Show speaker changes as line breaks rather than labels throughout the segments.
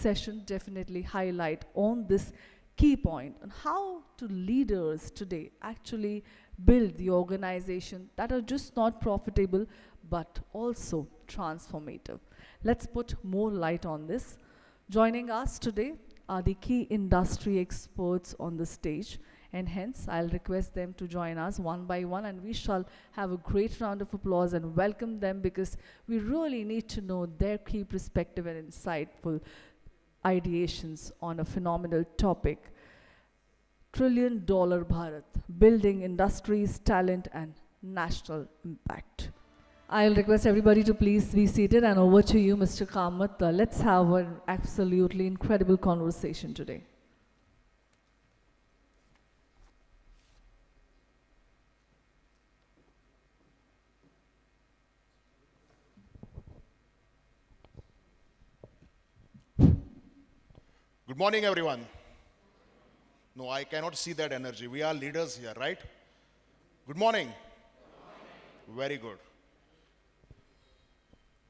session definitely highlight on this key point on how to leaders today actually build the organization that are just not profitable but also transformative. Let's put more light on this. Joining us today are the key industry experts on the stage, and hence I'll request them to join us one by one, and we shall have a great round of applause and welcome them, because we really need to know their key perspective and insightful ideations on a phenomenal topic. Trillion-Dollar Bharat, building industries, talent and national impact. I'll request everybody to please be seated, and over to you, Mr. Kamat. Let's have an absolutely incredible conversation today.
Good morning, everyone. No, I cannot see that energy. We are leaders here, right? Good morning. Very good.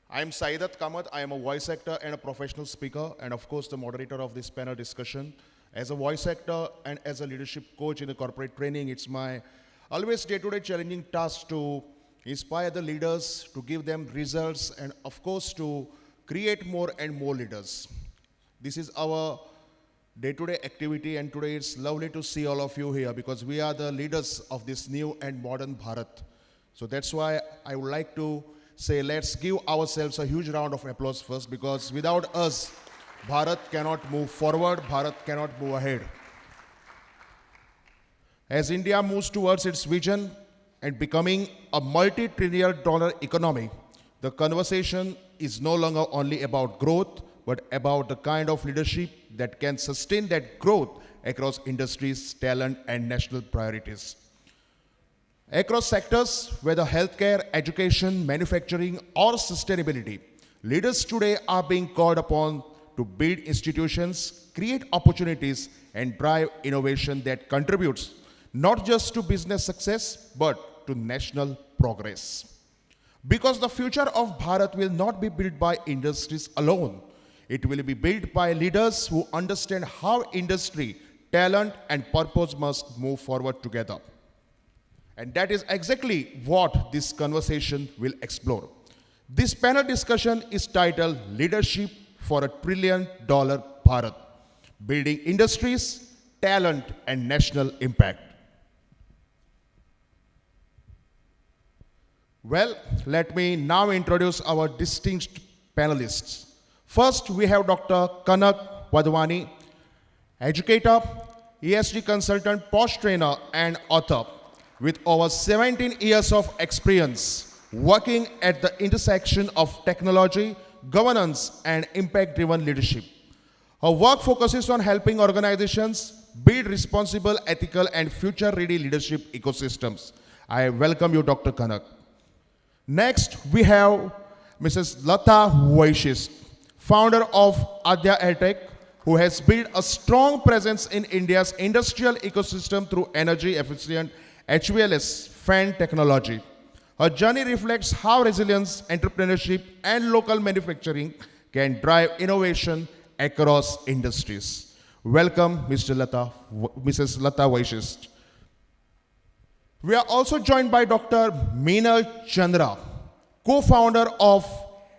I am Saidutt Kamat. I am a voice actor and a professional speaker, and of course the moderator of this panel discussion. As a voice actor and as a leadership coach in the corporate training, it's my always day-to-day challenging task to inspire the leaders, to give them results, and of course to create more and more leaders. This is our day-to-day activity, and today it's lovely to see all of you here, because we are the leaders of this new and modern Bharat. So that's why I would like to say, let's give ourselves a huge round of applause first, because without us, Bharat cannot move forward, Bharat cannot move ahead. As India moves towards its vision and becoming a multi-trillion dollar economy, the conversation is no longer only about growth, but about the kind of leadership that can sustain that growth across industries, talent, and national priorities. Across sectors, whether healthcare, education, manufacturing, or sustainability, leaders today are being called upon to build institutions, create opportunities, and drive innovation that contributes not just to business success, but to national progress. Because the future of Bharat will not be built by industries alone. It will be built by leaders who understand how industry, talent, and purpose must move forward together. And that is exactly what this conversation will explore. This panel discussion is titled Leadership for a Trillion-Dollar Bharat, Building Industries, Talent, and National Impact. Well, let me now introduce our distinguished panelists. First, we have Dr. Kanak Wadhwani, educator, ESG consultant, post trainer, and author, with over 17 years of experience working at the intersection of technology, governance, and impact-driven leadership. Her work focuses on helping organizations build responsible, ethical, and future-ready leadership ecosystems. I welcome you, Dr. Kanak. Next, we have Mrs. Lata, Vasisht, founder of Aadhya Airtek, who has built a strong presence in India's industrial ecosystem through energy-efficient HVLS fan technology. Her journey reflects how resilience, entrepreneurship, and local manufacturing can drive innovation across industries. Welcome, Mrs. Lata Vasisht. We are also joined by Dr. Minal, Chandra, co-founder of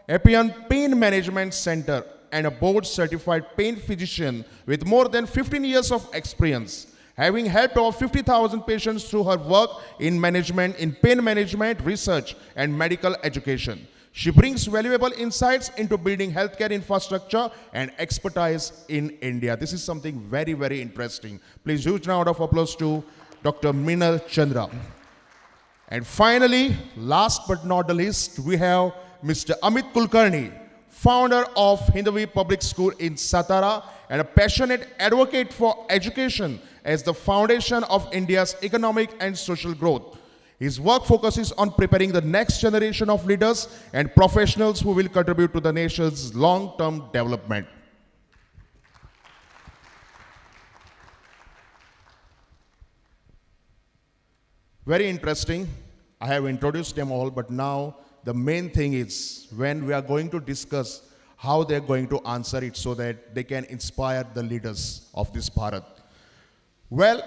Epione Pain Management Center and a board-certified pain physician with more than 15 years of experience, having helped over 50,000 patients through her work in management, in pain management, research, and medical education. She brings valuable insights into building healthcare infrastructure and expertise in India. This is something very, very interesting. Please huge round of applause to Dr. Minal Chandra. And finally, last but not the least, we have Mr. Amit Kulkarni, founder of Hindavi Public School in Satara and a passionate advocate for education as the foundation of India's economic and social growth. His work focuses on preparing the next generation of leaders and professionals who will contribute to the nation's long-term development. Very interesting. I have introduced them all, but now the main thing is when we are going to discuss how they're going to answer it so that they can inspire the leaders of this Bharat. Well,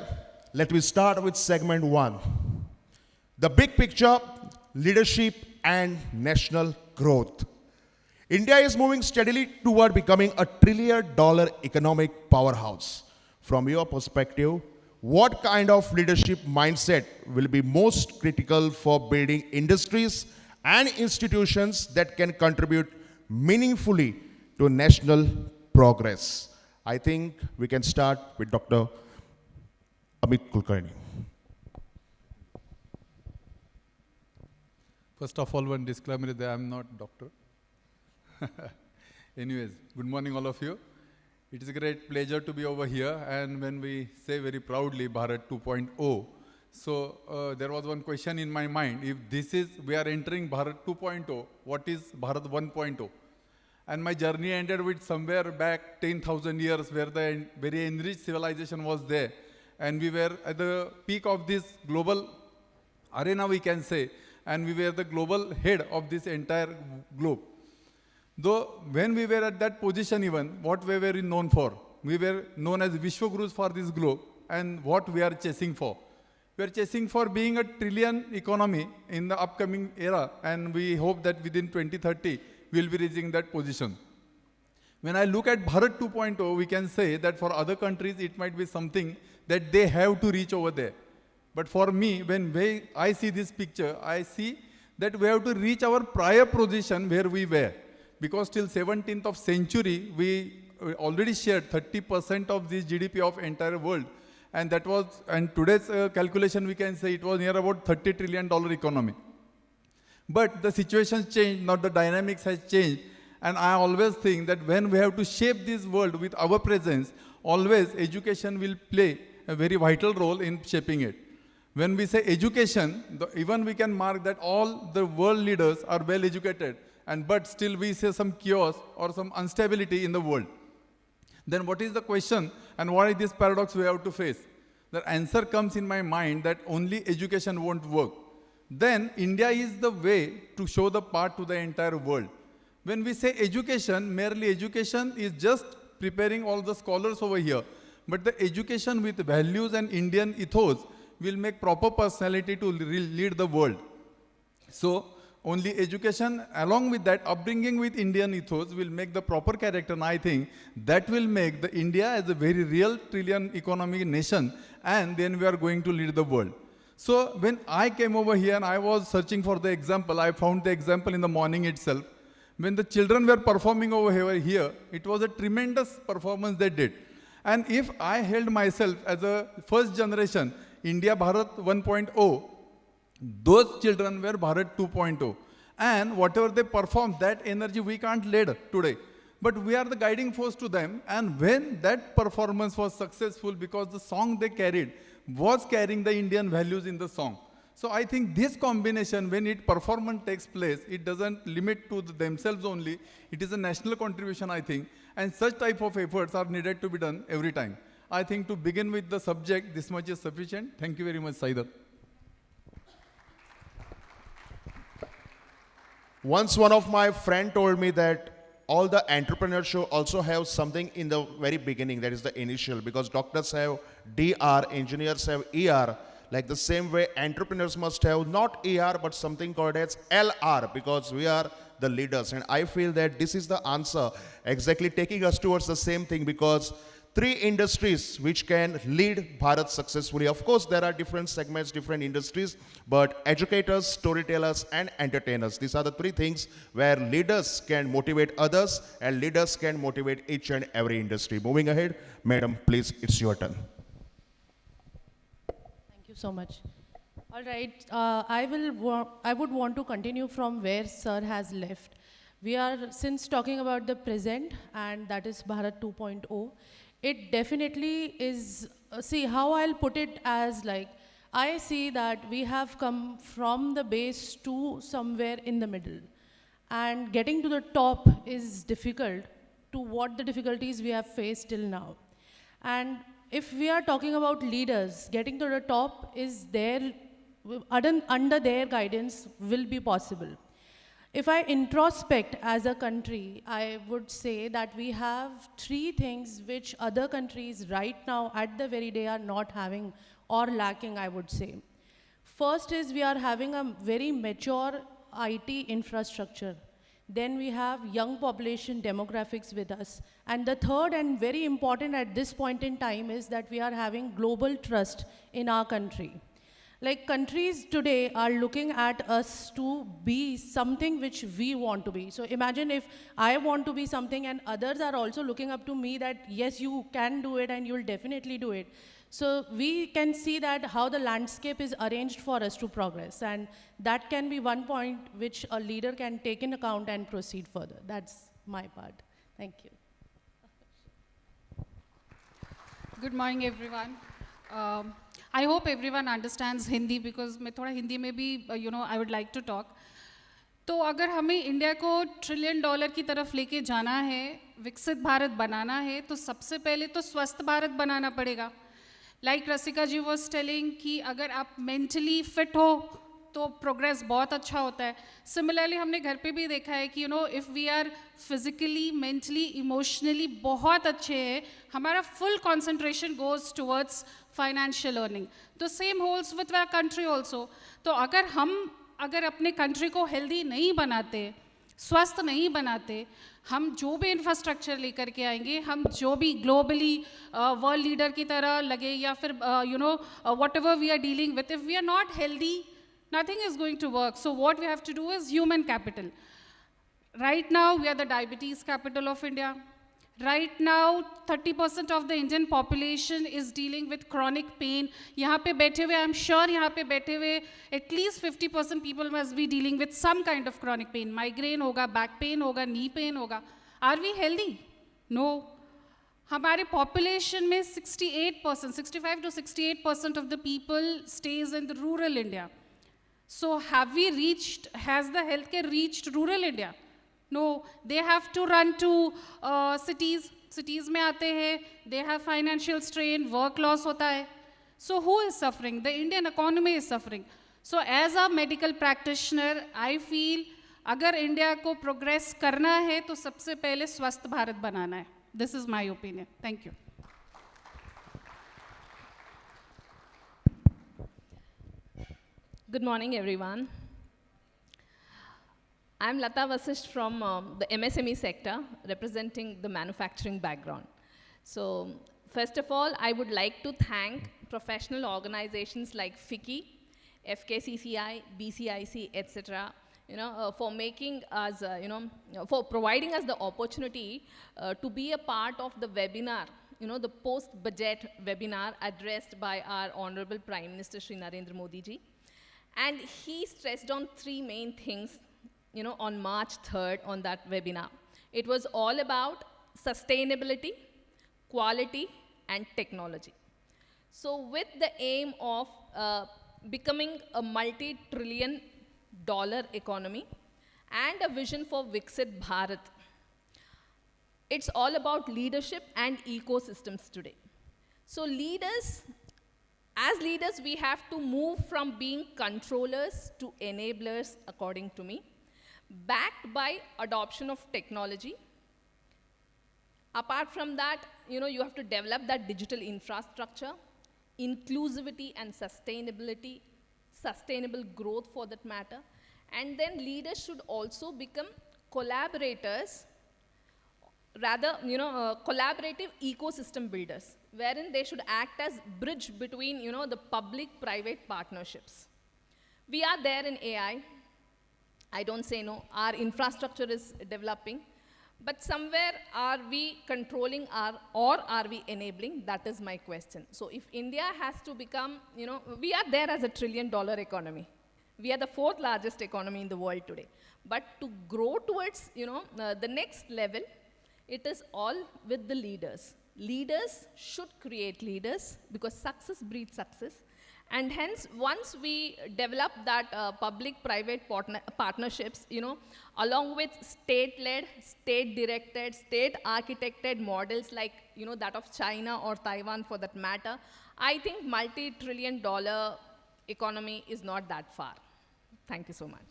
let me start with segment one. The big picture, leadership and national growth. India is moving steadily toward becoming a trillion-dollar economic powerhouse. From your perspective, what kind of leadership mindset will be most critical for building industries and institutions that can contribute meaningfully to national progress? I think we can start with Dr. Amit Kulkarni.
First of all, one disclaimer that I am not doctor. Anyways, good morning all of you. It is a great pleasure to be over here, and when we say very proudly Bharat 2.0, so there was one question in my mind. If this is, we are entering Bharat 2.0, what is Bharat 1.0? And my journey ended with somewhere back 10,000 years where the very enriched civilization was there. And we were at the peak of this global arena, we can say, and we were the global head of this entire globe. Though when we were at that position even, what we were known for? We were known as Vishwagurus for this globe, and what we are chasing for? We are chasing for being a trillion economy in the upcoming era, and we hope that within 2030, we will be reaching that position. When I look at Bharat 2.0, we can say that for other countries, it might be something that they have to reach over there. But for me, when I see this picture, I see that we have to reach our prior position where we were. Because till 17th of century, we already shared 30% of this GDP of entire world. And that was, and today's calculation, we can say it was near about $30 trillion economy. But the situation changed, not the dynamics has changed. And I always think that when we have to shape this world with our presence, always education will play a very vital role in shaping it. When we say education, even we can mark that all the world leaders are well educated, but still we see some chaos or some instability in the world. Then what is the question and what is this paradox we have to face? The answer comes in my mind that only education won't work. Then India is the way to show the path to the entire world. When we say education, merely education is just preparing all the scholars over here. But the education with values and Indian ethos will make proper personality to lead the world. So only education, along with that, upbringing with Indian ethos will make the proper character, and I think that will make the India as a very real trillion economic nation, and then we are going to lead the world. So when I came over here and I was searching for the example, I found the example in the morning itself. When the children were performing over here, it was a tremendous performance they did. And if I held myself as a first generation, India Bharat 1.0, those children were Bharat 2.0. And whatever they performed, that energy we can't lead today. But we are the guiding force to them. And when that performance was successful, because the song they carried was carrying the Indian values in the song. So I think this combination, when performance takes place, it doesn't limit to themselves only. It is a national contribution, I think. And such type of efforts are needed to be done every time. I think to begin with the subject, this much is sufficient. Thank you very much, Saidutt.
Once one of my friend told me that all the entrepreneurs should also have something in the very beginning, that is the initial, because doctors have DR, engineers have ER, like the same way entrepreneurs must have not ER but something called as LR, because we are the leaders. And I feel that this is the answer exactly taking us towards the same thing, because three industries which can lead Bharat successfully. Of course, there are different segments, different industries, but educators, storytellers, and entertainers. These are the three things where leaders can motivate others and leaders can motivate each and every industry. Moving ahead, madam, please, it's your turn.
Thank you so much. All right, I would want to continue from where Sir has left. We are since talking about the present, and that is Bharat 2.0. It definitely is, see how I'll put it as like, I see that we have come from the base to somewhere in the middle. And getting to the top is difficult to what the difficulties we have faced till now. And if we are talking about leaders, getting to the top is there, under their guidance will be possible. If I introspect as a country, I would say that we have three things which other countries right now at the very day are not having or lacking, I would say. First is we are having a very mature IT infrastructure. Then we have young population demographics with us. And the third and very important at this point in time is that we are having global trust in our country. Like countries today are looking at us to be something which we want to be. So imagine if I want to be something and others are also looking up to me that yes, you can do it and you'll definitely do it. So we can see that how the landscape is arranged for us to progress. And that can be one point which a leader can take in account and proceed further. That's my part. Thank you.
Good morning, everyone. I hope everyone understands Hindi because मैं थोड़ा हिंदी में भी I would like to talk. तो अगर हमें India को $1 trillion की तरफ लेके जाना है, विकसित भारत बनाना है, तो सबसे पहले तो स्वस्थ भारत बनाना पड़ेगा. Like Rasika ji was telling कि अगर आप mentally fit हो तो प्रोग्रेस बहुत अच्छा होता है. सिमिलरली हमने घर पे भी देखा है कि if we are physically mentally emotionally बहुत अच्छे हैं, हमारा full concentration goes towards financial earning. तो same holds with our country also. तो अगर अपने कंट्री को हेल्दी नहीं बनाते, स्वस्थ नहीं बनाते, हम जो भी इंफ्रास्ट्रक्चर लेकर के आएंगे, हम जो भी ग्लोबली वर्ल्ड लीडर की तरह लगे या फिर whatever we are dealing with, if we are not healthy, nothing is going to work. So what we have to do is human capital. Right now, we are the diabetes capital of India. Right now, 30% of the Indian population is dealing with chronic pain. यहाँ पे बैठे हुए, I'm sure यहाँ पे बैठे हुए, at least 50% people must be dealing with some kind of chronic pain. Migraine होगा, back pain होगा, knee pain होगा. Are we healthy? No. हमारे population में 68%, 65 to 68% of the people stays in the rural India. So have we reached, has the healthcare reached rural India? No, they have to run to cities. Cities में आते हैं, they have financial strain, work loss होता है. So who is suffering? The Indian economy is suffering. So as a medical practitioner, I feel अगर India को progress करना है तो सबसे पहले स्वस्थ भारत बनाना है. This is my opinion. Thank you.
Good morning, everyone. I'm Lata Vasisht from the MSME sector, representing the manufacturing background. So, first of all, I would like to thank professional organizations like FICCI, FKCCI, BCIC, etc., for making us, for providing us the opportunity to be a part of the webinar, the post-budget webinar addressed by our Honorable Prime Minister Shri Narendra Modi ji. And he stressed on three main things, on March 3rd on that webinar. It was all about sustainability, quality, and technology. So with the aim of becoming a multi-trillion dollar economy and a vision for Viksit Bharat, it's all about leadership and ecosystems today. So as leaders, we have to move from being controllers to enablers, according to me, backed by adoption of technology. Apart from that, you have to develop that digital infrastructure, inclusivity and sustainability, sustainable growth for that matter. And then leaders should also become collaborators, rather, collaborative ecosystem builders, wherein they should act as bridge between, the public-private partnerships. We are there in AI. I don't say no. Our infrastructure is developing. But somewhere are we controlling or are we enabling? That is my question. So if India has to become, we are there as a $1 trillion economy. We are the 4th largest economy in the world today. But to grow towards, the next level, it is all with the leaders. Leaders should create leaders because success breeds success. And hence, once we develop that public-private partnerships, along with state-led, state-directed, state-architected models like, that of China or Taiwan for that matter, I think multi-trillion dollar economy is not that far. Thank you so much.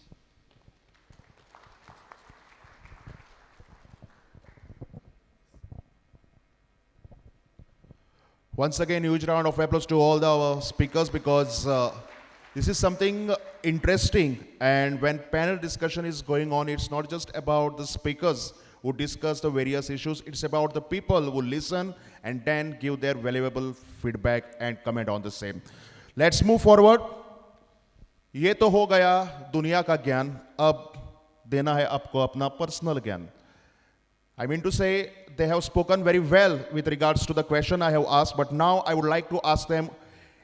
Once again, huge round of applause to all our speakers because this is something interesting. And when panel discussion is going on, it's not just about the speakers who discuss the various issues. It's about the people who listen and then give their valuable feedback and comment on the same. Let's move forward. ये तो हो गया दुनिया का ज्ञान. अब देना है आपको अपना पर्सनल ज्ञान. I mean to say, they have spoken very well with regards to the question I have asked, but now I would like to ask them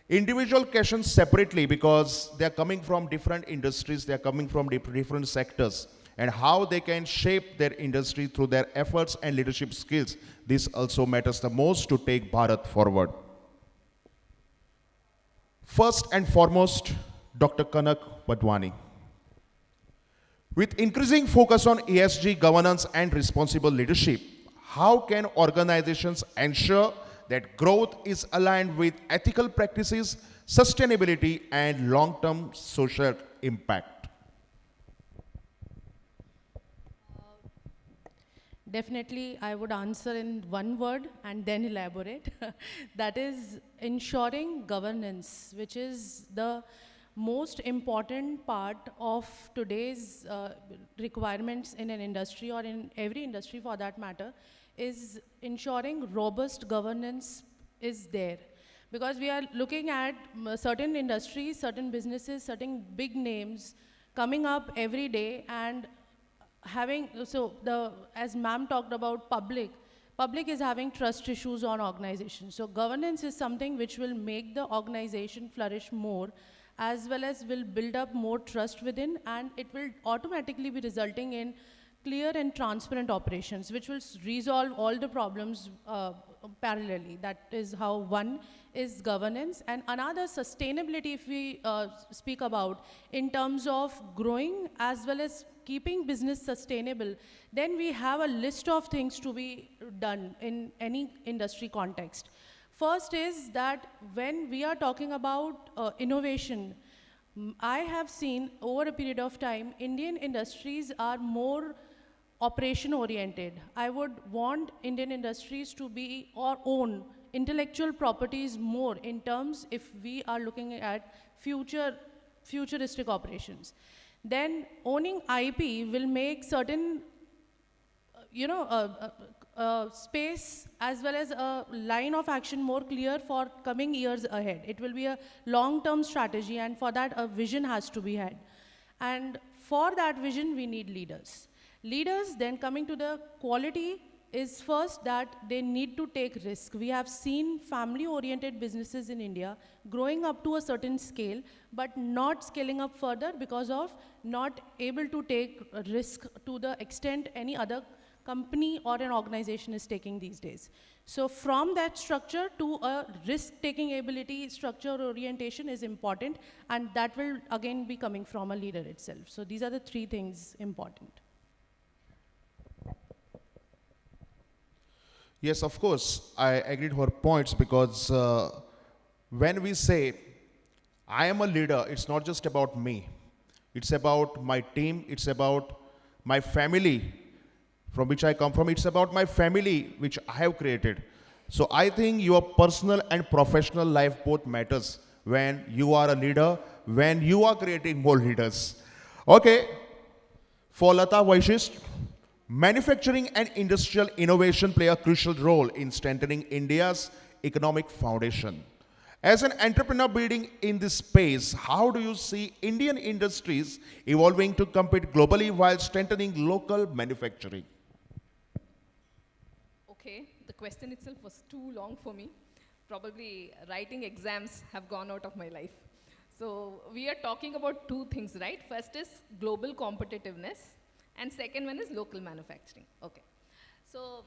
individual questions separately because they are coming from different industries, they are coming from different sectors, and how they can shape their industry through their efforts and leadership skills. This also matters the most to take Bharat forward. First and foremost, Dr. Kanak Wadhwani. With increasing focus on ESG governance and responsible leadership, how can organizations ensure that growth is aligned with ethical practices, sustainability, and long-term social impact?
Definitely, I would answer in one word and then elaborate. That is ensuring governance, which is the most important part of today's requirements in an industry or in every industry for that matter, is ensuring robust governance is there. Because we are looking at certain industries, certain businesses, certain big names coming up every day and having, as ma'am talked about public is having trust issues on organizations. So governance is something which will make the organization flourish more, as well as will build up more trust within, and it will automatically be resulting in clear and transparent operations, which will resolve all the problems parallelly. That is how one is governance. And another, sustainability, if we speak about in terms of growing as well as keeping business sustainable, then we have a list of things to be done in any industry context. First is that when we are talking about innovation, I have seen over a period of time, Indian industries are more operation oriented. I would want Indian industries to be or own intellectual properties more in terms if we are looking at futuristic operations. Then owning IP will make certain space as well as a line of action more clear for coming years ahead. It will be a long-term strategy, and for that a vision has to be had. And for that vision we need leaders. Leaders, then coming to the quality, is first that they need to take risk. We have seen family-oriented businesses in India growing up to a certain scale, but not scaling up further because of not able to take risk to the extent any other company or an organization is taking these days. So from that structure to a risk-taking ability, structure orientation is important, and that will again be coming from a leader itself. So these are the three things important.
Yes, of course, I agree to her points because when we say, I am a leader, it's not just about me. It's about my team, it's about my family from which I come from, it's about my family which I have created. So I think your personal and professional life both matters when you are a leader, when you are creating more leaders. Okay, for Lata, Vasisht, manufacturing and industrial innovation play a crucial role in strengthening India's economic foundation. As an entrepreneur building in this space, how do you see Indian industries evolving to compete globally while strengthening local manufacturing?
Okay, the question itself was too long for me. Probably writing exams have gone out of my life. So we are talking about two things, right? First is global competitiveness, and second one is local manufacturing. Okay. So,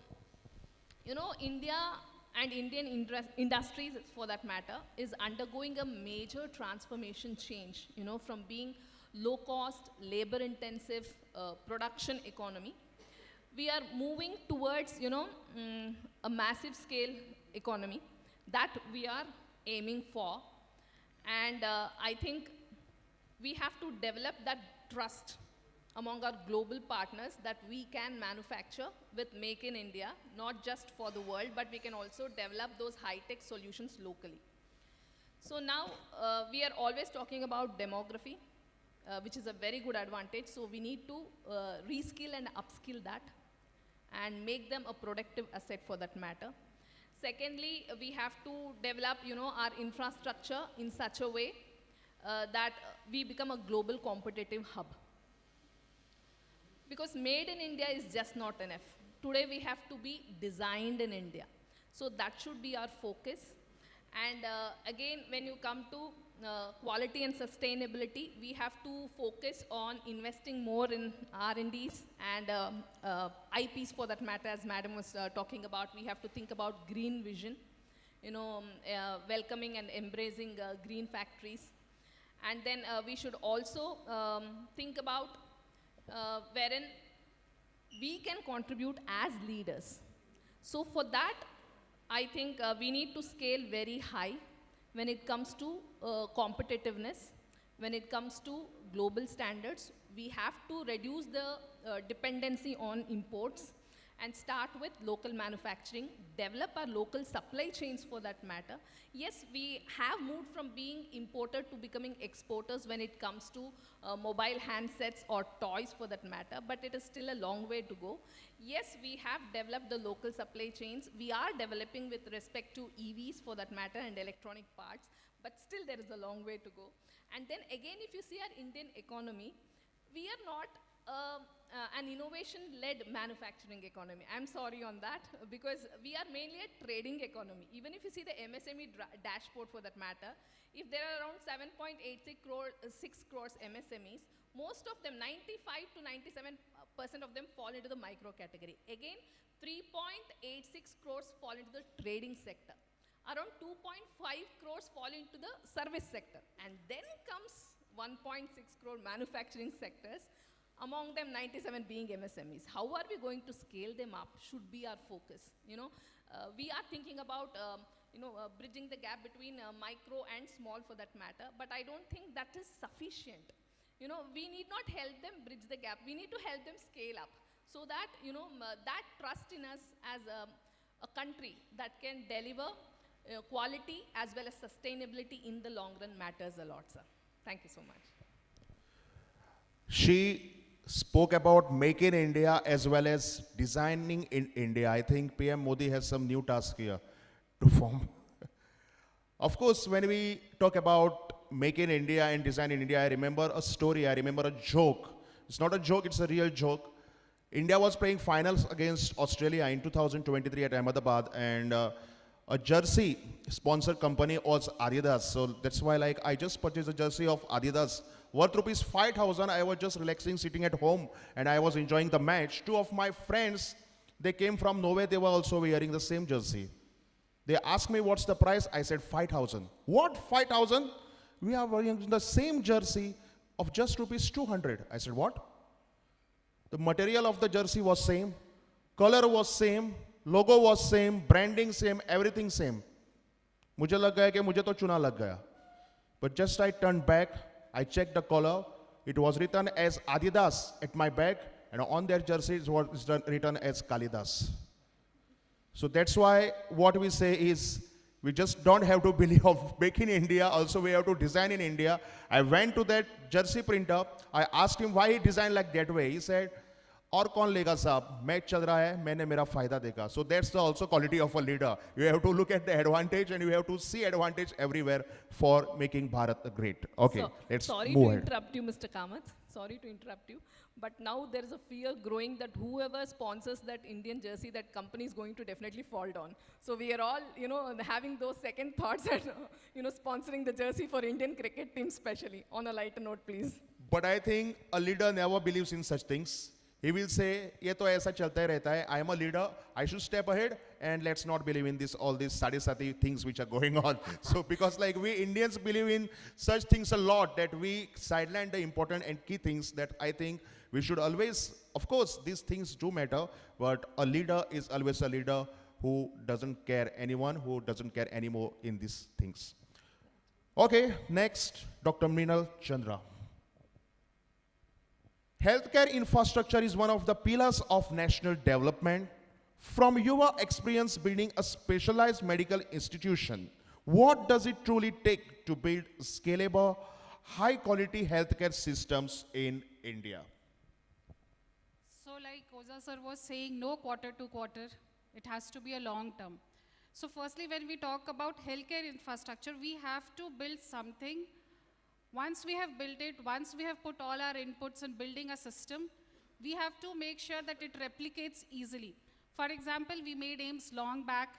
India and Indian industries, for that matter, is undergoing a major transformation change, from being low-cost, labor-intensive production economy. We are moving towards, a massive-scale economy that we are aiming for. And I think we have to develop that trust among our global partners that we can manufacture with Make in India, not just for the world, but we can also develop those high-tech solutions locally. So now we are always talking about demography, which is a very good advantage. So we need to reskill and upskill that and make them a productive asset for that matter. Secondly, we have to develop, our infrastructure in such a way that we become a global competitive hub. Because made in India is just not enough. Today we have to be designed in India. So that should be our focus. And again, when you come to quality and sustainability, we have to focus on investing more in R&Ds and IPs for that matter, as Madam was talking about. We have to think about green vision, welcoming and embracing green factories. And then we should also think about wherein we can contribute as leaders. So for that, I think we need to scale very high when it comes to competitiveness, when it comes to global standards. We have to reduce the dependency on imports and start with local manufacturing, develop our local supply chains for that matter. Yes, we have moved from being importer to becoming exporters when it comes to mobile handsets or toys for that matter, but it is still a long way to go. Yes, we have developed the local supply chains. We are developing with respect to EVs for that matter and electronic parts, but still there is a long way to go. And then again, if you see our Indian economy, we are not an innovation-led manufacturing economy. I'm sorry on that, because we are mainly a trading economy. Even if you see the MSME dashboard for that matter, if there are around 7.86 crores MSMEs, most of them, 95 to 97% of them fall into the micro category. Again, 3.86 crores fall into the trading sector. Around 2.5 crores fall into the service sector. And then comes 1.6 crore manufacturing sectors, among them 97 being MSMEs. How are we going to scale them up should be our focus. We are thinking about bridging the gap between micro and small for that matter, but I don't think that is sufficient. We need not help them bridge the gap. We need to help them scale up so that, that trust in us as a country that can deliver quality as well as sustainability in the long run matters a lot, sir. Thank you so much.
She spoke about Make in India as well as designing in India. I think PM Modi has some new task here to form. Of course, when we talk about Make in India and design in India, I remember a story, I remember a joke. It's not a joke, it's a real joke. India was playing finals against Australia in 2023 at Ahmedabad, and a jersey sponsored company was Adidas. So that's why I just purchased a jersey of Adidas worth rupees 5,000. I was just relaxing, sitting at home, and I was enjoying the match. Two of my friends, they came from nowhere, they were also wearing the same jersey. They asked me what's the price. I said 5,000. What, 5,000? We are wearing the same jersey of just rupees 200. I said, what? The material of the jersey was same, color was same, logo was same, branding same, everything same. मुझे लग गया कि मुझे तो चुना लग गया. But just I turned back, I checked the color, it was written as Adidas at my back, and on their jersey it was written as Kalidas. So that's why what we say is, we just don't have to believe of Make in India, also we have to design in India. I went to that jersey printer, I asked him why he designed like that way. He said, और कौन लेगा साहब, match चल रहा है, मैंने मेरा फायदा देखा. So that's the also quality of a leader. You have to look at the advantage and you have to see advantage everywhere for making Bharat great. Okay, let's
sorry
move
to
ahead.
interrupt you, Mr. Kamat. Sorry to interrupt you. But now there is a fear growing that whoever sponsors that Indian jersey, that company is going to definitely fall down. So we are all, having those second thoughts and, sponsoring the jersey for Indian cricket team specially. On a lighter note, please.
But I think a leader never believes in such things. He will say, ये तो ऐसा चलता ही रहता है. I am a leader. I should step ahead, and let's not believe in this all these sati things which are going on. So because we Indians believe in such things a lot that we sideline the important and key things that I think we should always. Of course, these things do matter, but a leader is always a leader who doesn't care anyone, who doesn't care anymore in these things. Okay, next, Dr. Minal Chandra. Healthcare infrastructure is one of the pillars of national development. From your experience building a specialized medical institution, what does it truly take to build scalable, high-quality healthcare systems in India?
So like Oza sir was saying, no quarter to quarter, it has to be a long term. So firstly, when we talk about healthcare infrastructure, we have to build something. Once we have built it, once we have put all our inputs in building a system, we have to make sure that it replicates easily. For example, we made AIMS long back,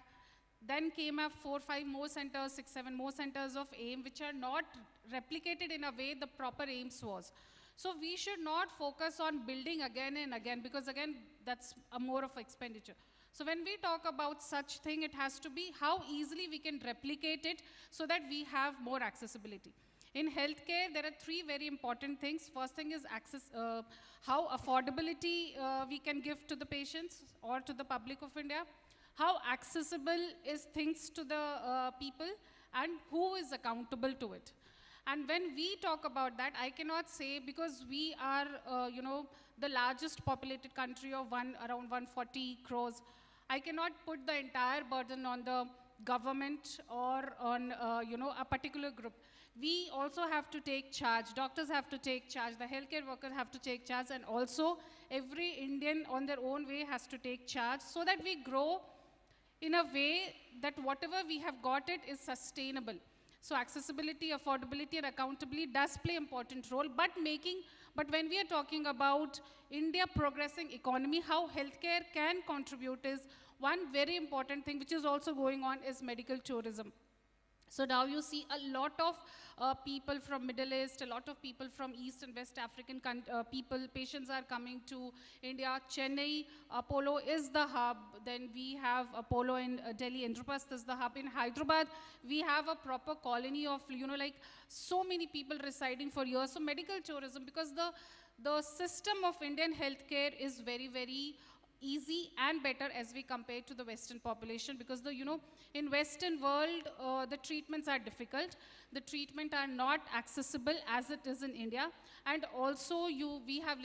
then came up 4, 5 more centers, 6, 7 more centers of AIM, which are not replicated in a way the proper AIMS was. So we should not focus on building again and again, because again, that's a more of expenditure. So when we talk about such thing, it has to be how easily we can replicate it so that we have more accessibility. In healthcare, there are 3 very important things. First thing is access, how affordability we can give to the patients or to the public of India, how accessible is things to the people, and who is accountable to it. And when we talk about that, I cannot say, because we are, the largest populated country of around 140 crores, I cannot put the entire burden on the government or on, a particular group. We also have to take charge. Doctors have to take charge. The healthcare workers have to take charge. And also, every Indian on their own way has to take charge so that we grow in a way that whatever we have got it is sustainable. So accessibility, affordability, and accountability does play important role, but when we are talking about India progressing economy, how healthcare can contribute is one very important thing which is also going on is medical tourism. So now you see a lot of people from Middle East, a lot of people from East and West African patients are coming to India. Chennai, Apollo is the hub. Then we have Apollo in Delhi, Indraprastha is the hub. In Hyderabad, we have a proper colony of, so many people residing for years. So medical tourism, because the system of Indian healthcare is very, very easy and better as we compare to the Western population, because in Western world, the treatments are difficult. The treatment are not accessible as it is in India. And also we have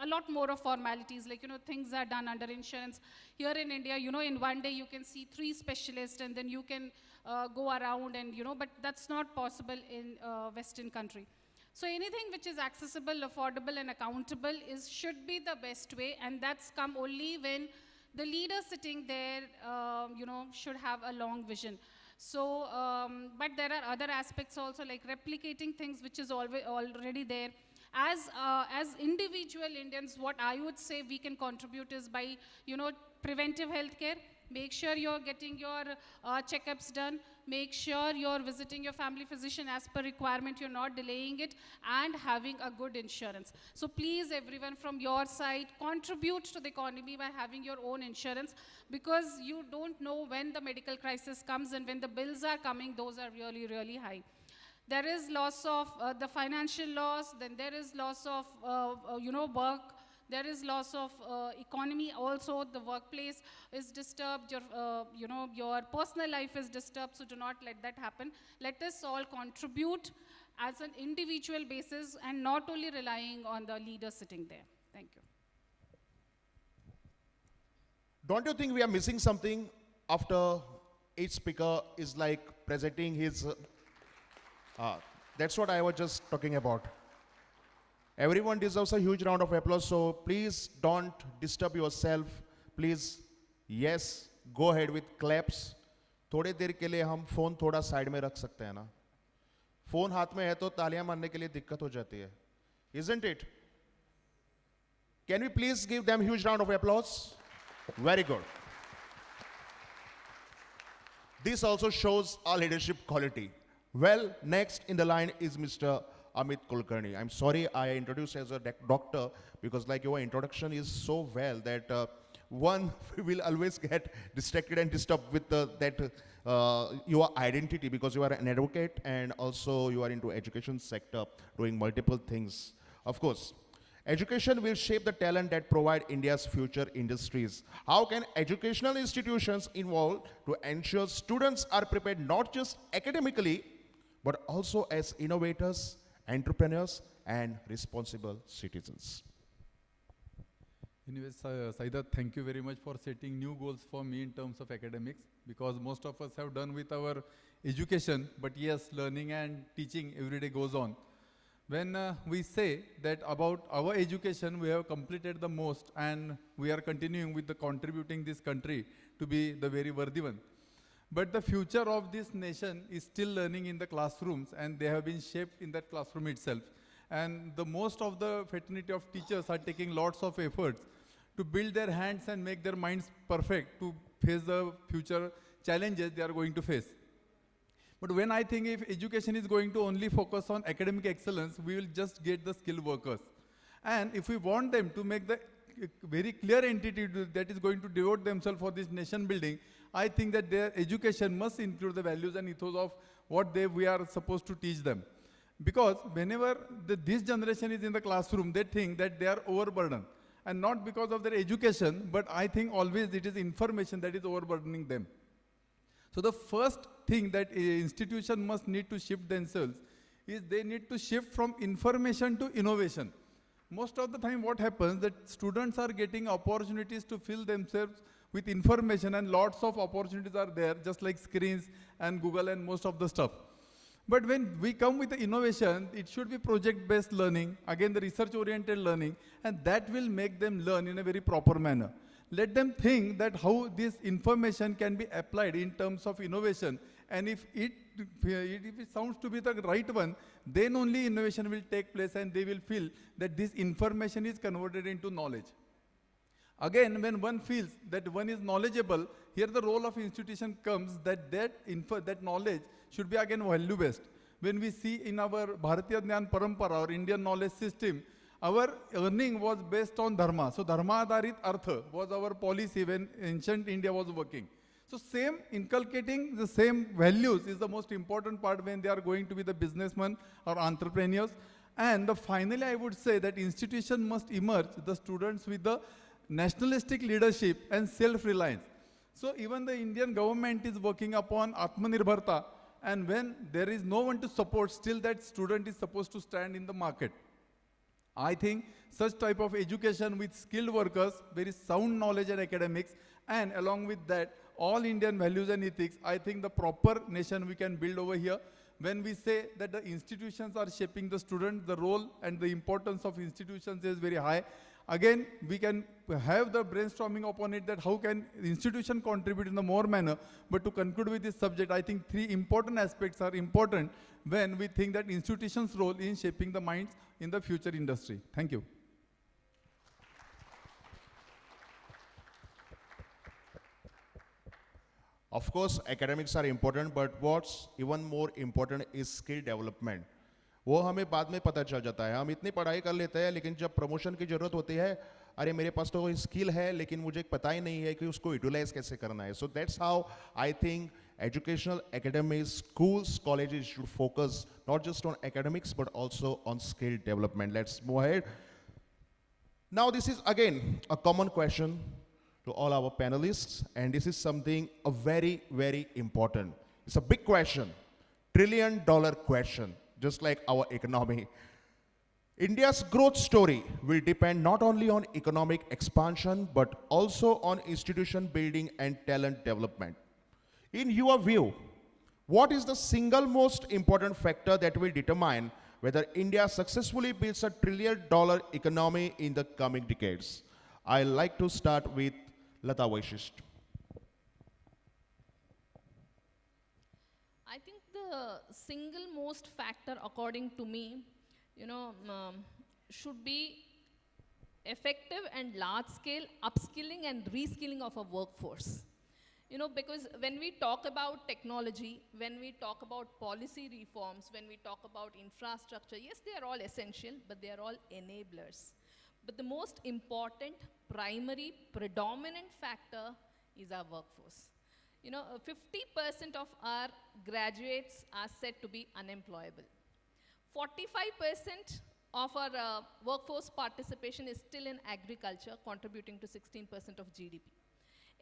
a lot more of formalities, things are done under insurance. Here in India, in one day you can see 3 specialists and then you can go around and, but that's not possible in Western country. So anything which is accessible, affordable, and accountable should be the best way, and that's come only when the leader sitting there, should have a long vision. So, but there are other aspects also, like replicating things which is already there. As individual Indians, what I would say we can contribute is by, preventive healthcare. Make sure you're getting your checkups done. Make sure you're visiting your family physician as per requirement. You're not delaying it, and having a good insurance. So please, everyone from your side, contribute to the economy by having your own insurance, because you don't know when the medical crisis comes, and when the bills are coming, those are really, really high. There is loss of the financial loss, then there is loss of, work. There is loss of economy also. The workplace is disturbed. Your personal life is disturbed. So do not let that happen. Let us all contribute as an individual basis and not only relying on the leader sitting there. Thank you.
Don't you think we are missing something after each speaker is like presenting his... that's what I was just talking about. Everyone deserves a huge round of applause, so please don't disturb yourself. Please, yes, go ahead with claps. थोड़ी देर के लिए हम phone थोड़ा side में रख सकते हैं ना? फोन हाथ में है तो तालियां मारने के लिए दिक्कत हो जाती है. Isn't it? Can we please give them a huge round of applause? Very good. This also shows our leadership quality. Well, next in the line is Mr. Amit Kulkarni. I'm sorry I introduced as a doctor, because like your introduction is so well that one will always get distracted and disturbed with your identity, because you are an advocate and also you are into education sector doing multiple things. Of course, education will shape the talent that provide India's future industries. How can educational institutions involve to ensure students are prepared not just academically, but also as innovators, entrepreneurs, and responsible citizens?
Anyways, Saidutt, thank you very much for setting new goals for me in terms of academics, because most of us have done with our education, but yes, learning and teaching every day goes on. When we say that about our education, we have completed the most and we are continuing with the contributing this country to be the very worthy one. But the future of this nation is still learning in the classrooms, and they have been shaped in that classroom itself. And the most of the fraternity of teachers are taking lots of efforts to build their hands and make their minds perfect to face the future challenges they are going to face. But when I think if education is going to only focus on academic excellence, we will just get the skilled workers. And if we want them to make the very clear entity that is going to devote themselves for this nation building, I think that their education must include the values and ethos of what we are supposed to teach them. Because whenever this generation is in the classroom, they think that they are overburdened. And not because of their education, but I think always it is information that is overburdening them. So the first thing that institution must need to shift themselves is they need to shift from information to innovation. Most of the time what happens that students are getting opportunities to fill themselves with information, and lots of opportunities are there, just like screens and Google and most of the stuff. But when we come with the innovation, it should be project-based learning, again the research-oriented learning, and that will make them learn in a very proper manner. Let them think that how this information can be applied in terms of innovation, and if it sounds to be the right one, then only innovation will take place and they will feel that this information is converted into knowledge. Again, when one feels that one is knowledgeable, here the role of institution comes that knowledge should be again value-based. When we see in our Bharatiya Jnana Parampara, our Indian knowledge system, our earning was based on dharma. So dharma adharit artha was our policy when ancient India was working. So inculcating the same values is the most important part when they are going to be the businessmen or entrepreneurs. And finally, I would say that institution must emerge the students with the nationalistic leadership and self-reliance. So even the Indian government is working upon Atmanirbharta, and when there is no one to support, still that student is supposed to stand in the market. I think such type of education with skilled workers, very sound knowledge and academics, and along with that, all Indian values and ethics, I think the proper nation we can build over here. When we say that the institutions are shaping the students, the role and the importance of institutions is very high. Again, we can have the brainstorming upon it that how can the institution contribute in a more manner. But to conclude with this subject, I think three important aspects are important when we think that institutions' role in shaping the minds in the future industry. Thank you.
Of course, academics are important, but what's even more important is skill development. वो हमें बाद में पता चल जाता है. हम इतनी पढ़ाई कर लेते हैं, लेकिन जब प्रमोशन की जरूरत होती है, अरे मेरे पास तो कोई स्किल है, लेकिन मुझे पता ही नहीं है कि उसको यूटिलाइज कैसे करना है. So that's how I think educational academies, schools, colleges should focus not just on academics, but also on skill development. Let's move ahead. Now this is again a common question to all our panelists, and this is something very, very important. It's a big question, trillion-dollar question, just like our economy. India's growth story will depend not only on economic expansion, but also on institution building and talent development. In your view, what is the single most important factor that will determine whether India successfully builds a trillion-dollar economy in the coming decades? I'd like to start with Lata Vasisht.
I think the single most factor, according to me, should be effective and large-scale upskilling and reskilling of a workforce. Because when we talk about technology, when we talk about policy reforms, when we talk about infrastructure, yes, they are all essential, but they are all enablers. But the most important, primary, predominant factor is our workforce. 50% of our graduates are said to be unemployable. 45% of our workforce participation is still in agriculture, contributing to 16% of GDP.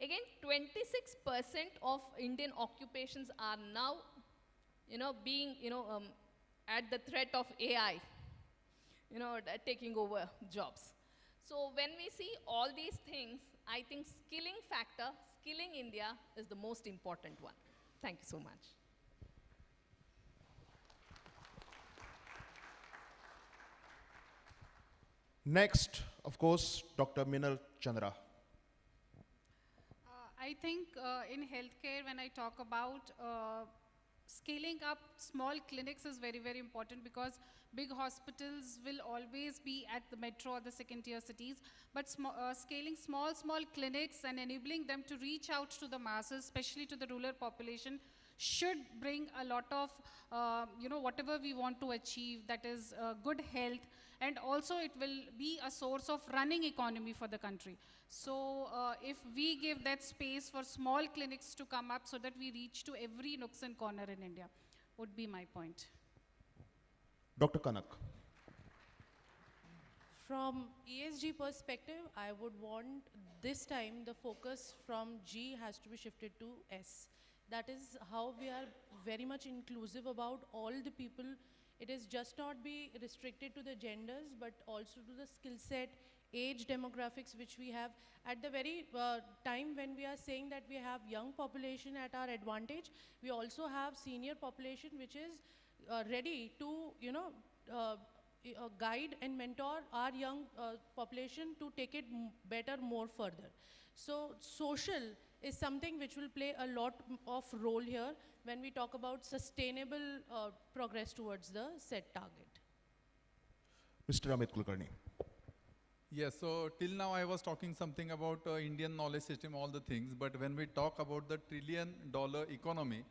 Again, 26% of Indian occupations are now, being, at the threat of AI, taking over jobs. So when we see all these things, I think skilling factor, skilling India is the most important one. Thank you so much.
Next, of course, Dr. Minal Chandra.
I think in healthcare, when I talk about scaling up small clinics is very, very important, because big hospitals will always be at the metro or the second tier cities. But scaling small clinics and enabling them to reach out to the masses, especially to the rural population, should bring a lot of, whatever we want to achieve, that is good health, and also it will be a source of running economy for the country. So if we give that space for small clinics to come up so that we reach to every nooks and corner in India, would be my point.
Dr. Kanak.
From ESG perspective, I would want this time the focus from G has to be shifted to S. That is how we are very much inclusive about all the people. It is just not be restricted to the genders, but also to the skill set, age demographics which we have. At the very time when we are saying that we have young population at our advantage, we also have senior population which is ready to, guide and mentor our young population to take it better, more further. So social is something which will play a lot of role here when we talk about sustainable progress towards the set target.
Mr. Amit Kulkarni.
Yes, so till now I was talking something about Indian knowledge system, all the things, but when we talk about the trillion-dollar economy,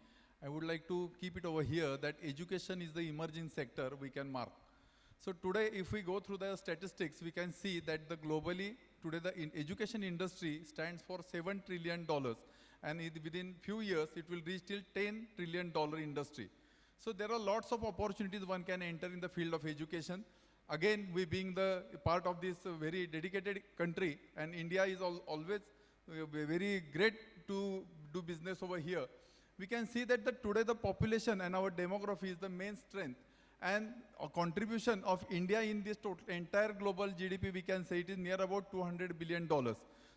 I would like to keep it over here that education is the emerging sector we can mark. So today, if we go through the statistics, we can see that the globally, today the education industry stands for $7 trillion, and within few years, it will reach till $10 trillion industry. So there are lots of opportunities one can enter in the field of education. Again, we being the part of this very dedicated country, and India is always very great to do business over here. We can see that today the population and our demography is the main strength. And a contribution of India in this entire global GDP, we can say it is near about $200 billion.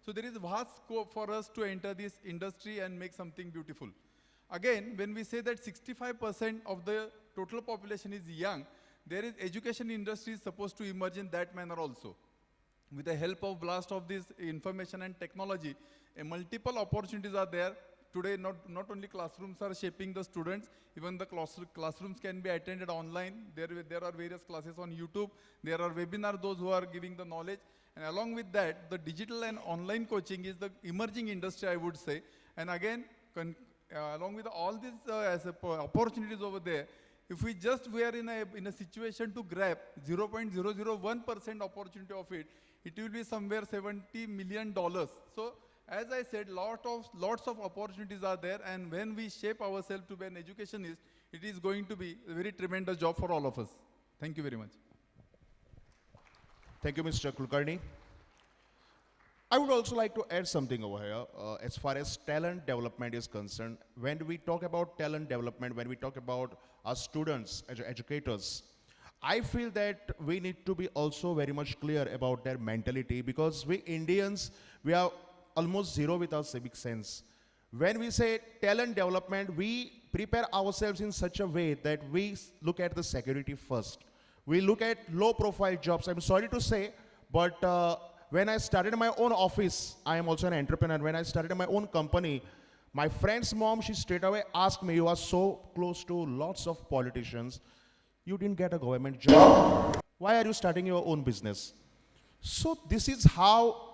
So there is vast scope for us to enter this industry and make something beautiful. Again, when we say that 65% of the total population is young, there is education industry is supposed to emerge in that manner also. With the help of blast of this information and technology, multiple opportunities are there. Today, not only classrooms are shaping the students, even the classrooms can be attended online. There are various classes on YouTube. There are webinars, those who are giving the knowledge. And along with that, the digital and online coaching is the emerging industry, I would say. And again, along with all these opportunities over there, if we are in a situation to grab 0.001% opportunity of it, it will be somewhere $70 million. So, as I said, lots of opportunities are there, and when we shape ourselves to be an educationist, it is going to be a very tremendous job for all of us. Thank you very much.
Thank you, Mr. Kulkarni. I would also like to add something over here as far as talent development is concerned. When we talk about talent development, when we talk about our students, educators, I feel that we need to be also very much clear about their mentality, because we Indians, we are almost zero with our civic sense. When we say talent development, we prepare ourselves in such a way that we look at the security first. We look at low profile jobs. I'm sorry to say, but when I started my own office, I am also an entrepreneur. When I started my own company, my friend's mom, she straight away asked me, you are so close to lots of politicians, you didn't get a government job. Why are you starting your own business? So this is how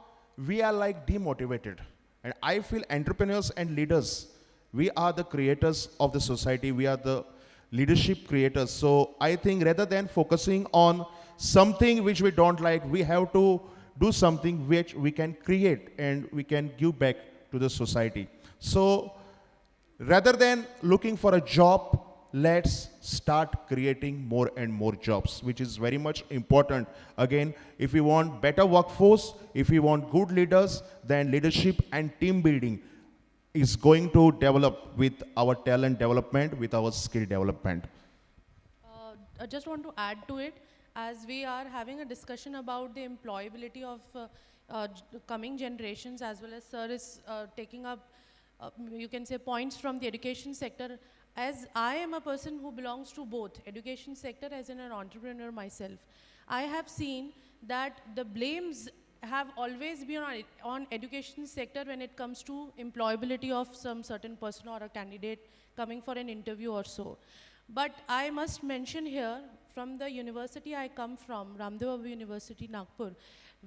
we are like demotivated. And I feel entrepreneurs and leaders, we are the creators of the society. We are the leadership creators. So I think rather than focusing on something which we don't like, we have to do something which we can create and we can give back to the society. So rather than looking for a job, let's start creating more and more jobs, which is very much important. Again, if we want better workforce, if we want good leaders, then leadership and team building is going to develop with our talent development, with our skill development.
I just want to add to it. as we are having a discussion about the employability of coming generations, as well as sir is taking up, you can say, points from the education sector. As I am a person who belongs to both education sector as in an entrepreneur myself, I have seen that the blames have always been on education sector when it comes to employability of some certain person or a candidate coming for an interview or so. But I must mention here, from the university I come from, Ramdeobaba University, Nagpur,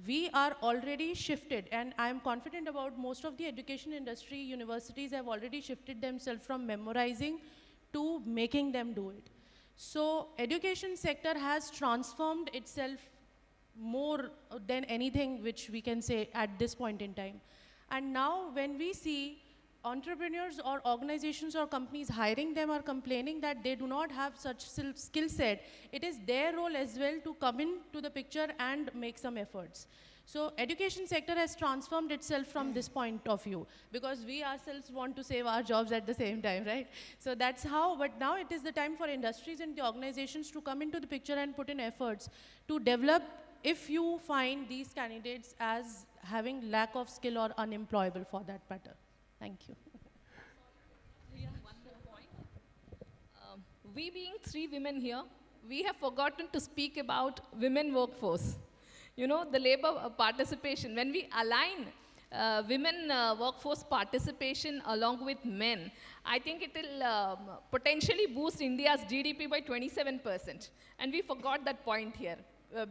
we are already shifted, and I am confident about most of the education industry universities have already shifted themselves from memorizing to making them do it. So education sector has transformed itself more than anything which we can say at this point in time. And now when we see entrepreneurs or organizations or companies hiring them or complaining that they do not have such skill set, it is their role as well to come into the picture and make some efforts. So education sector has transformed itself from this point of view, because we ourselves want to save our jobs at the same time, right? So that's how, but now it is the time for industries and the organizations to come into the picture and put in efforts to develop, if you find these candidates as having lack of skill or unemployable for that matter. Thank you.
One more point. We being 3 women here, we have forgotten to speak about women workforce. You know, the labor participation, when we align women workforce participation along with men, I think it will potentially boost India's GDP by 27%. And we forgot that point here,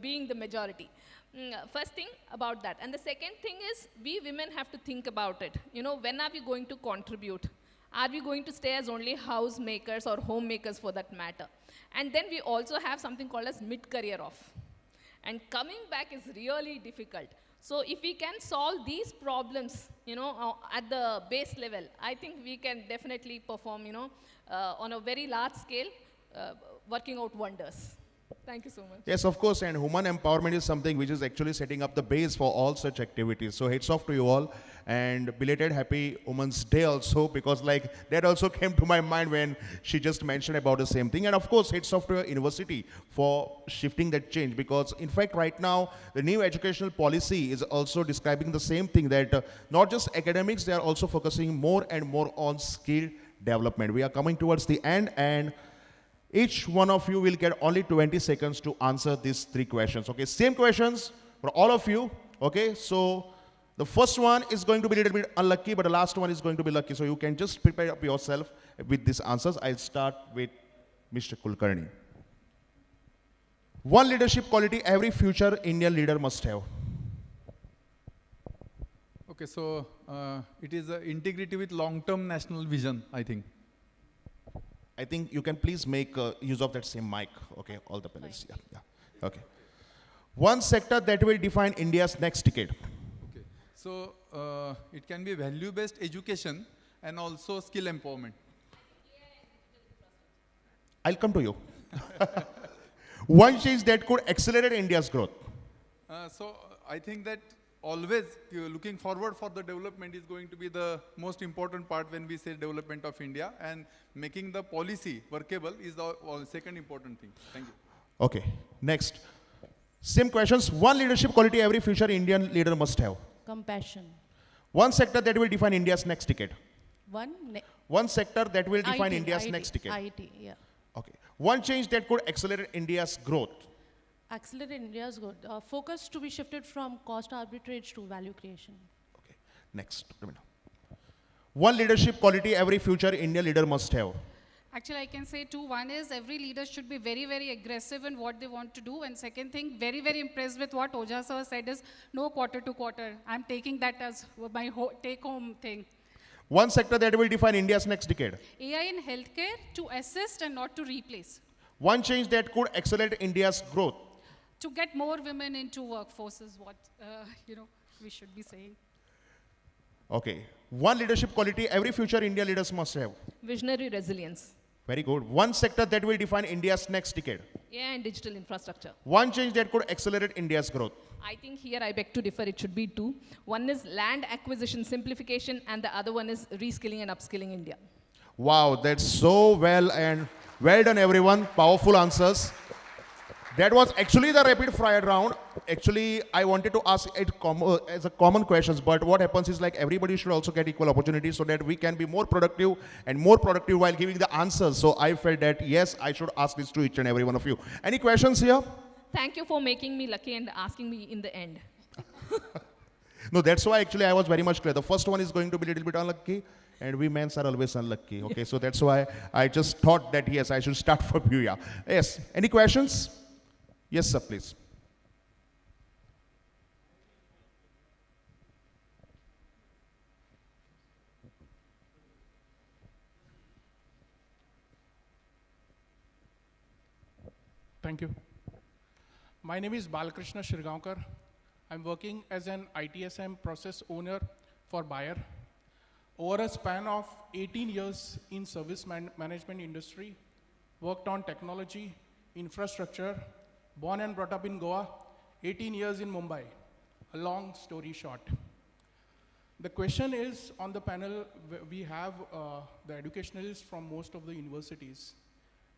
being the majority. First thing about that. And the second thing is, we women have to think about it. You know, when are we going to contribute? Are we going to stay as only housemakers or homemakers for that matter? And then we also have something called as mid-career off. And coming back is really difficult. So if we can solve these problems, you know, at the base level, I think we can definitely perform, you know, on a very large scale, working out wonders. Thank you so much.
Yes, of course, and women empowerment is something which is actually setting up the base for all such activities. So hats off to you all, and belated happy Women's Day also, because like that also came to my mind when she just mentioned about the same thing. And of course, hats off to your university for shifting that change, because in fact right now the new educational policy is also describing the same thing, that not just academics, they are also focusing more and more on skill development. We are coming towards the end, and each one of you will get only 20 seconds to answer these 3 questions. Okay, same questions for all of you. Okay, so the first one is going to be a little bit unlucky, but the last one is going to be lucky. So you can just prepare up yourself with these answers. I'll start with Mr. Kulkarni. One leadership quality every future Indian leader must have.
Okay, so it is integrity with long-term national vision, I think.
I think you can please make use of that same mic. Okay, all the panelists. Yeah. Okay. One sector that will define India's next decade.
Okay, so it can be value-based education and also skill empowerment.
I'll come to you. One change that could accelerate India's growth.
So I think that always looking forward for the development is going to be the most important part when we say development of India, and making the policy workable is the second important thing. Thank you.
Okay, next. Same questions. One leadership quality every future Indian leader must have.
Compassion.
One sector that will define India's next decade.
One
sector that will define
IT,
India's
IT,
next decade.
IT, yeah.
Okay. One change that could accelerate India's growth.
Accelerate India's growth. Focus to be shifted from cost arbitrage to value creation.
Okay. Next. One leadership quality every future Indian leader must have.
Actually, I can say 2. One is every leader should be very, very aggressive in what they want to do. And second thing, very, very impressed with what Oja sir said is no quarter to quarter. I'm taking that as my take-home thing.
One sector that will define India's next decade.
AI in healthcare, to assist and not to replace.
One change that could accelerate India's growth.
To get more women into workforce is what we should be saying.
Okay. One leadership quality every future Indian leaders must have.
Visionary resilience.
Very good. One sector that will define India's next decade.
Yeah, and digital infrastructure.
One change that could accelerate India's growth.
I think here I beg to differ, it should be 2. One is land acquisition simplification, and the other one is reskilling and upskilling India.
Wow, that's so well, and well done everyone. Powerful answers. That was actually the rapid fire round. Actually, I wanted to ask it as a common questions, but what happens is like everybody should also get equal opportunity so that we can be more productive and more productive while giving the answers. So I felt that yes, I should ask this to each and every one of you. Any questions here?
Thank you for making me lucky and asking me in the end.
No, that's why actually I was very much clear. The first one is going to be a little bit unlucky, and we men are always unlucky. Okay, so that's why I just thought that yes, I should start from you. Yeah. Yes. Any questions? Yes, sir, please.
Thank you. My name is Balakrishna Shirgaonkar. I'm working as an ITSM process owner for Bayer. Over a span of 18 years in service management industry, worked on technology, infrastructure, born and brought up in Goa, 18 years in Mumbai. A long story short. The question is, on the panel, we have the educationalists from most of the universities.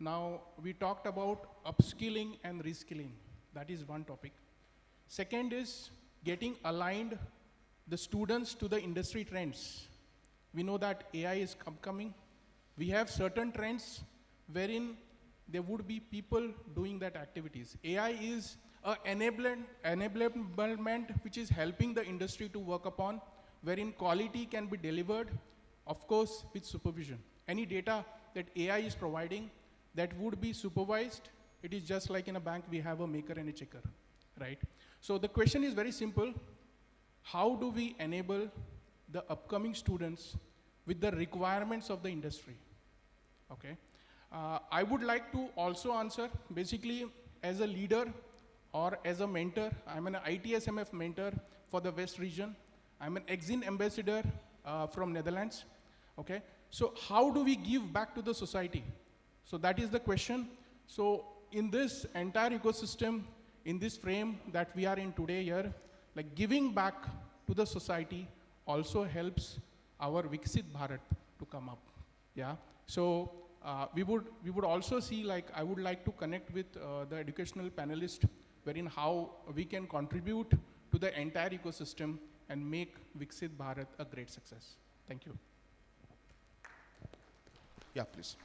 Now, we talked about upskilling and reskilling. That is one topic. Second is getting aligned the students to the industry trends. We know that AI is coming. We have certain trends wherein there would be people doing that activities. AI is an enablement which is helping the industry to work upon, wherein quality can be delivered, of course, with supervision. Any data that AI is providing that would be supervised, it is just like in a bank, we have a maker and a checker, right? So the question is very simple. How do we enable the upcoming students with the requirements of the industry? Okay. I would like to also answer, basically, as a leader or as a mentor. I'm an ITSMF mentor for the West region. I'm an Exin ambassador from Netherlands. Okay. So how do we give back to the society? So that is the question. So in this entire ecosystem, in this frame that we are in today here, like giving back to the society also helps our Viksit Bharat to come up. Yeah. So we would also see, like, I would like to connect with the educational panelists, wherein how we can contribute to the entire ecosystem and make Viksit Bharat a great success. Thank you.
Yeah, please.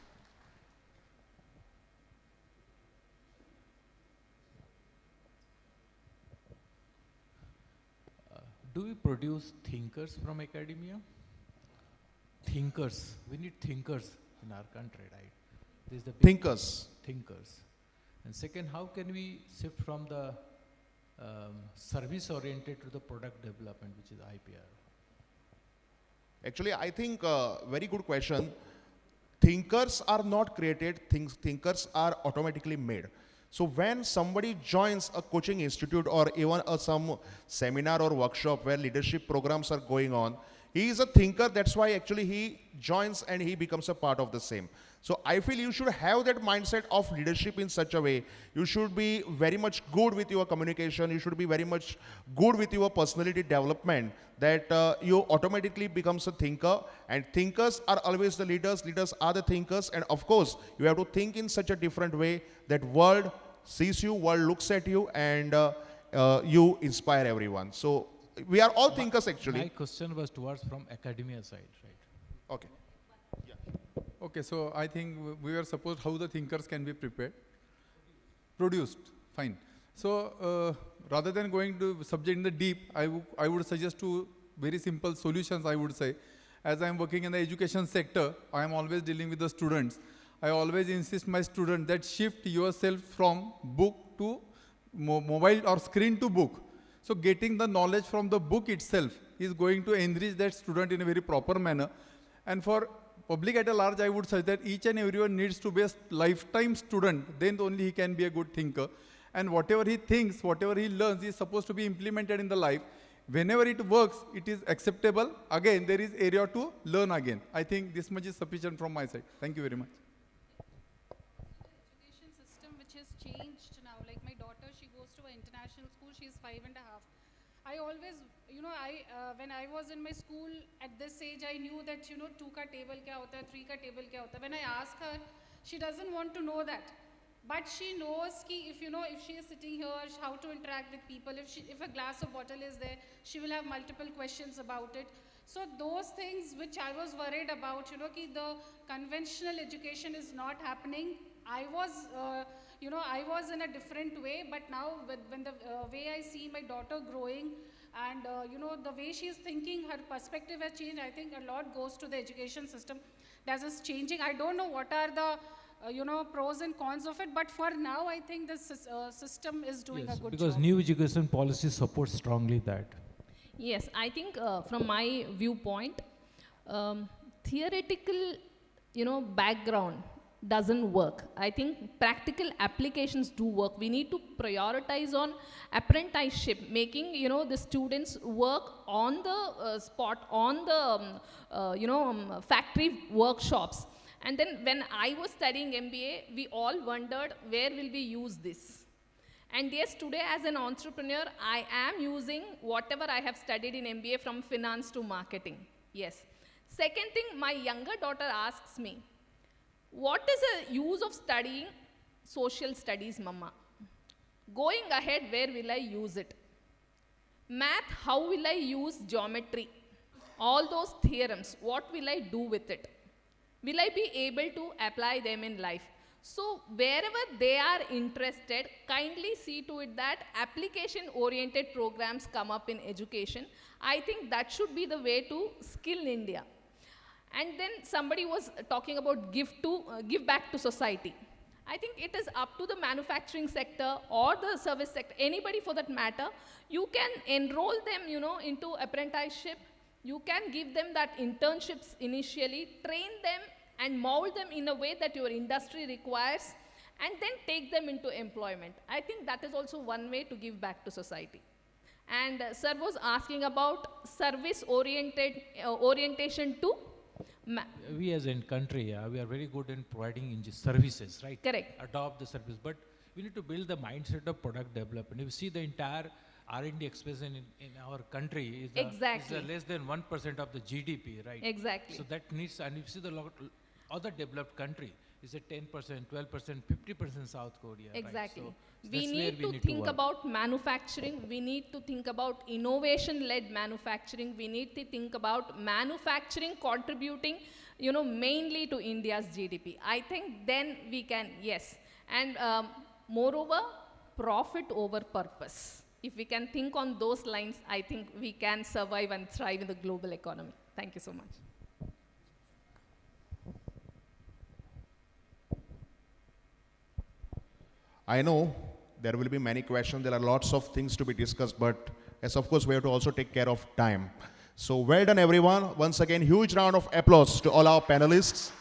Do we produce thinkers from academia? Thinkers. We need thinkers in our country, right? This is the big
Thinkers.
thinkers. And second, how can we shift from the service-oriented to the product development, which is IPR?
Actually, I think very good question. Thinkers are not created, thinkers are automatically made. So when somebody joins a coaching institute or even some seminar or workshop where leadership programs are going on, he is a thinker. That's why actually he joins and he becomes a part of the same. So I feel you should have that mindset of leadership in such a way. You should be very much good with your communication. You should be very much good with your personality development, that you automatically becomes a thinker. And thinkers are always the leaders. Leaders are the thinkers. And of course, you have to think in such a different way that world sees you, world looks at you, and you inspire everyone. So we are all thinkers actually.
My question was towards from academia side, right?
Okay.
Okay, so I think we were supposed how the thinkers can be prepared. Produced, fine. So rather than going to subject in the deep, I would suggest two very simple solutions, I would say. As I am working in the education sector, I am always dealing with the students. I always insist my students that shift yourself from book to mobile or screen to book. So getting the knowledge from the book itself is going to enrich that student in a very proper manner. And for public at a large, I would say that each and everyone needs to be a lifetime student, then only he can be a good thinker. And whatever he thinks, whatever he learns is supposed to be implemented in the life. Whenever it works, it is acceptable. Again, there is area to learn again. I think this much is sufficient from my side. Thank you very much.
Education system which has changed now. Like my daughter, she goes to an international school. She's 5.5. I always, when I was in my school at this age, I knew that 2 ka table kya hota hai, 3 ka table kya hota hai. When I ask her, she doesn't want to know that. But she knows ki if if she is sitting here, how to interact with people. If a glass of bottle is there, she will have multiple questions about it. So those things which I was worried about, ki the conventional education is not happening. I was, I was in a different way, but now when the way I see my daughter growing and, the way she is thinking, her perspective has changed. I think a lot goes to the education system that is changing. I don't know what are the, pros and cons of it, but for now, I think the system is doing a good
because
job.
new education policy supports strongly that.
Yes, I think from my viewpoint, theoretical, background doesn't work. I think practical applications do work. We need to prioritize on apprenticeship, making, the students work on the spot, on the, factory workshops. And then when I was studying MBA, we all wondered, where will we use this? And yes, today as an entrepreneur, I am using whatever I have studied in MBA from finance to marketing. Yes. Second thing, my younger daughter asks me, what is the use of studying social studies, Mama? Going ahead, where will I use it? Math, how will I use geometry? All those theorems, what will I do with it? Will I be able to apply them in life? So wherever they are interested, kindly see to it that application-oriented programs come up in education. I think that should be the way to skill India. And then somebody was talking about give back to society. I think it is up to the manufacturing sector or the service sector, anybody for that matter. You can enroll them, into apprenticeship. You can give them that internships initially, train them and mold them in a way that your industry requires, and then take them into employment. I think that is also one way to give back to society. And sir was asking about orientation to
We as a country, we are very good in providing services, right?
Correct.
Adopt the service, but we need to build the mindset of product development. If you see the entire R&D expense in our country is,
exactly.
is less than 1% of the GDP, right?
Exactly.
So that needs, and if you see the other developed country, is a 10%, 12%, 50% South Korea.
Exactly.
Right? So
We
that's
need
where
to think about manufacturing. We need to think about innovation-led manufacturing. We need to think about manufacturing contributing, mainly to India's GDP. I think then we can, yes. And moreover, profit over purpose. If we can think on those lines, I think we can survive and thrive in the global economy. Thank you so much.
I know there will be many questions. There are lots of things to be discussed, but as of course, we have to also take care of time. So well done, everyone. Once again, huge round of applause to all our panelists.